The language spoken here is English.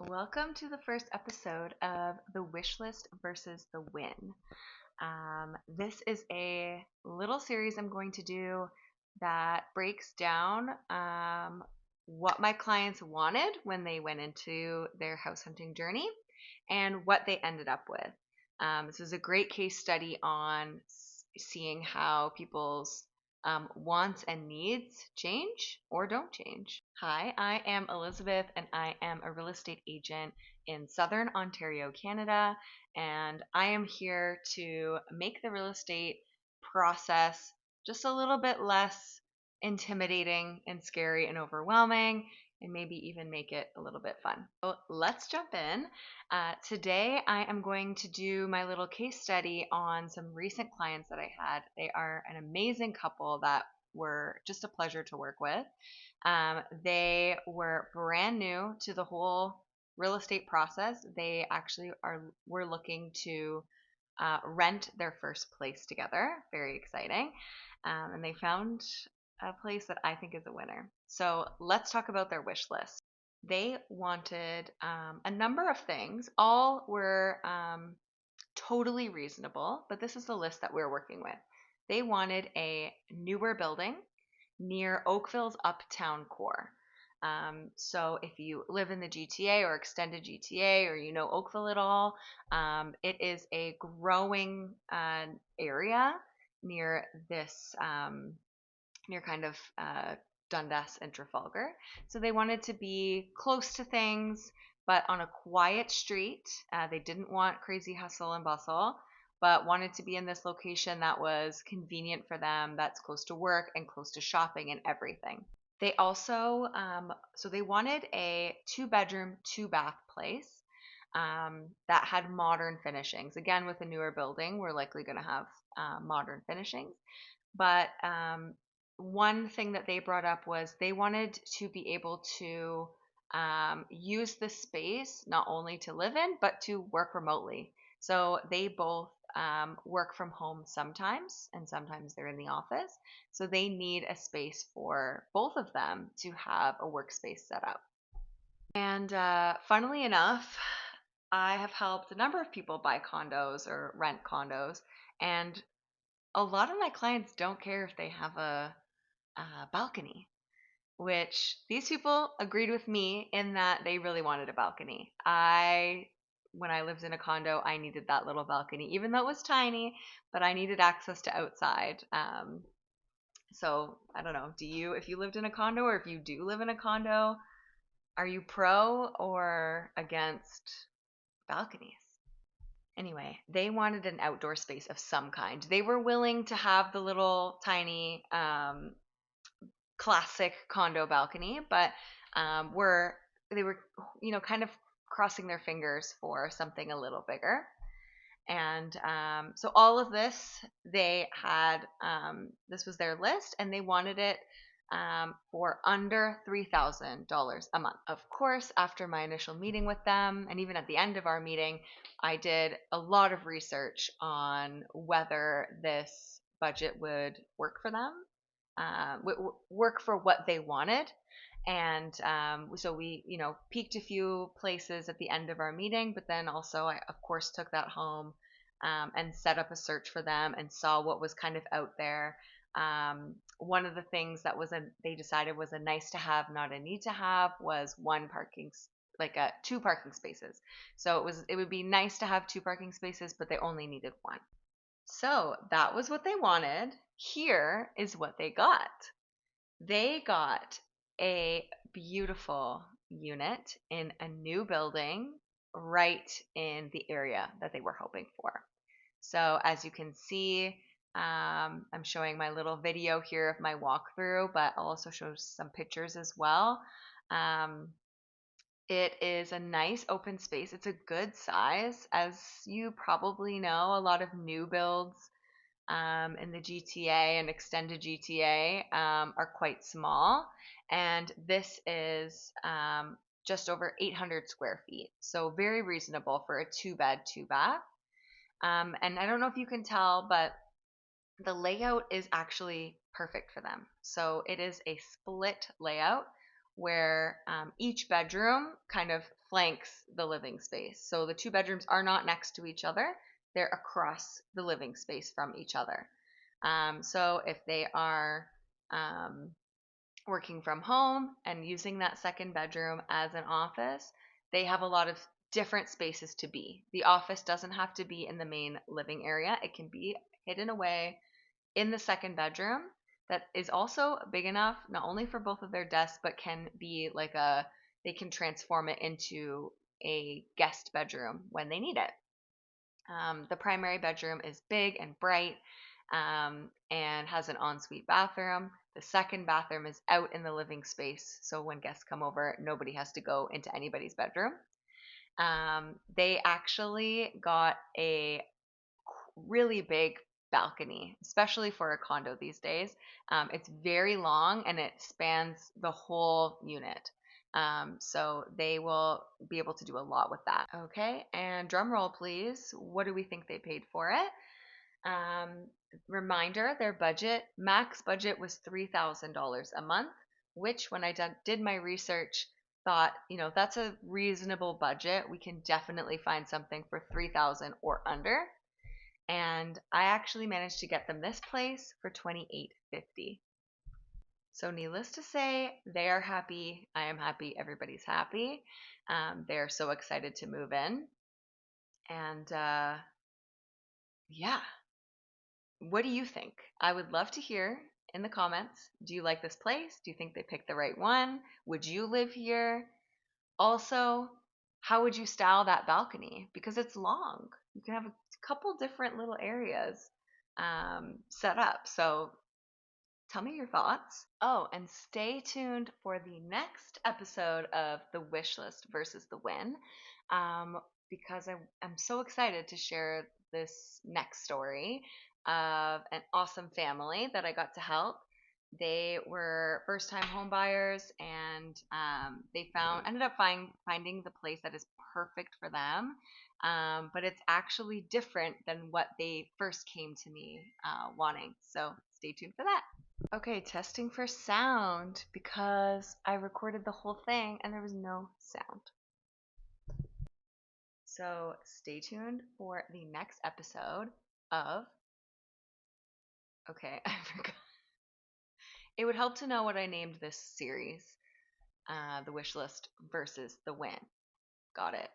Welcome to the first episode of the Wishlist versus the Win. This is a little series I'm going to do that breaks down what my clients wanted when they went into their house hunting journey and what they ended up with. This is a great case study on seeing how people's wants and needs change or don't change. Hi, I am Elizabeth and I am a real estate agent in Southern Ontario, Canada, and I am here to make the real estate process just a little bit less intimidating and scary and overwhelming, and maybe even make it a little bit fun. So let's jump in. Today, I am going to do my little case study on some recent clients that I had. They are an amazing couple that were just a pleasure to work with. They were brand new to the whole real estate process. They actually were looking to rent their first place together. Very exciting. And they found a place that I think is a winner. So let's talk about their wish list. They wanted a number of things. All were totally reasonable, but this is the list that we're working with. They wanted a newer building near Oakville's uptown core. So if you live in the GTA or extended GTA, or you know Oakville at all, it is a growing area near this, near kind of Dundas and Trafalgar. So they wanted to be close to things, but on a quiet street. They didn't want crazy hustle and bustle, but wanted to be in this location that was convenient for them, that's close to work and close to shopping and everything. They also, so they wanted a 2-bedroom, 2-bath place that had modern finishings. Again, with a newer building, we're likely going to have modern finishings. But one thing that they brought up was they wanted to be able to use the space not only to live in, but to work remotely. So they both work from home sometimes, and sometimes they're in the office. So they need a space for both of them to have a workspace set up. And funnily enough, I have helped a number of people buy condos or rent condos, and a lot of my clients don't care if they have a balcony, which these people agreed with me in that they really wanted a balcony. When I lived in a condo, I needed that little balcony, even though it was tiny, but I needed access to outside. So I don't know, if you lived in a condo, or if you do live in a condo, are you pro or against balconies? Anyway, they wanted an outdoor space of some kind. They were willing to have the little tiny classic condo balcony, but they were kind of crossing their fingers for something a little bigger. And so all of this, they had this was their list, and they wanted it for under $3,000 a month. Of course, after my initial meeting with them, and even at the end of our meeting, I did a lot of research on whether this budget would work for them, work for what they wanted. And so we, peeked a few places at the end of our meeting, but then also I, of course, took that home and set up a search for them and saw what was kind of out there. One of the things that they decided was a nice to have, not a need to have, was two parking spaces. So it would be nice to have 2 parking spaces, but they only needed 1. So that was what they wanted. Here is what they got. They got a beautiful unit in a new building right in the area that they were hoping for. So as you can see, I'm showing my little video here of my walkthrough, but I'll also show some pictures as well. It is a nice open space. It's a good size. As you probably know, a lot of new builds in the GTA and extended GTA are quite small. And this is just over 800 square feet. So very reasonable for a 2-bed, 2-bath. And I don't know if you can tell, but the layout is actually perfect for them. So it is a split layout where each bedroom kind of flanks the living space. So the two bedrooms are not next to each other, they're across the living space from each other. So if they are working from home and using that second bedroom as an office, they have a lot of different spaces to be. The office doesn't have to be in the main living area, it can be hidden away in the second bedroom that is also big enough not only for both of their desks, but can be like they can transform it into a guest bedroom when they need it. The primary bedroom is big and bright, and has an ensuite bathroom. The second bathroom is out in the living space, so when guests come over, nobody has to go into anybody's bedroom. They actually got a really big balcony, especially for a condo these days. It's very long and it spans the whole unit. So they will be able to do a lot with that. Okay, and drum roll, please. What do we think they paid for it? Um, Reminder, their max budget was $3,000 a month, which when I did my research, thought, that's a reasonable budget. We can definitely find something for 3,000 or under. And I actually managed to get them this place for $2,850. So needless to say, they are happy. I am happy. Everybody's happy. They're so excited to move in. And yeah, what do you think? I would love to hear in the comments. Do you like this place? Do you think they picked the right one? Would you live here? Also, how would you style that balcony? Because it's long. You can have a couple different little areas set up. So tell me your thoughts. Oh, and stay tuned for the next episode of the Wishlist versus the Win, because I'm so excited to share this next story of an awesome family that I got to help. They were first-time home buyers, and they ended up finding the place that is perfect for them. But it's actually different than what they first came to me wanting. So stay tuned for that. Okay, testing for sound because I recorded the whole thing and there was no sound. So stay tuned for the next episode of. Okay, I forgot. It would help to know what I named this series, the Wish List versus the Win. Got it.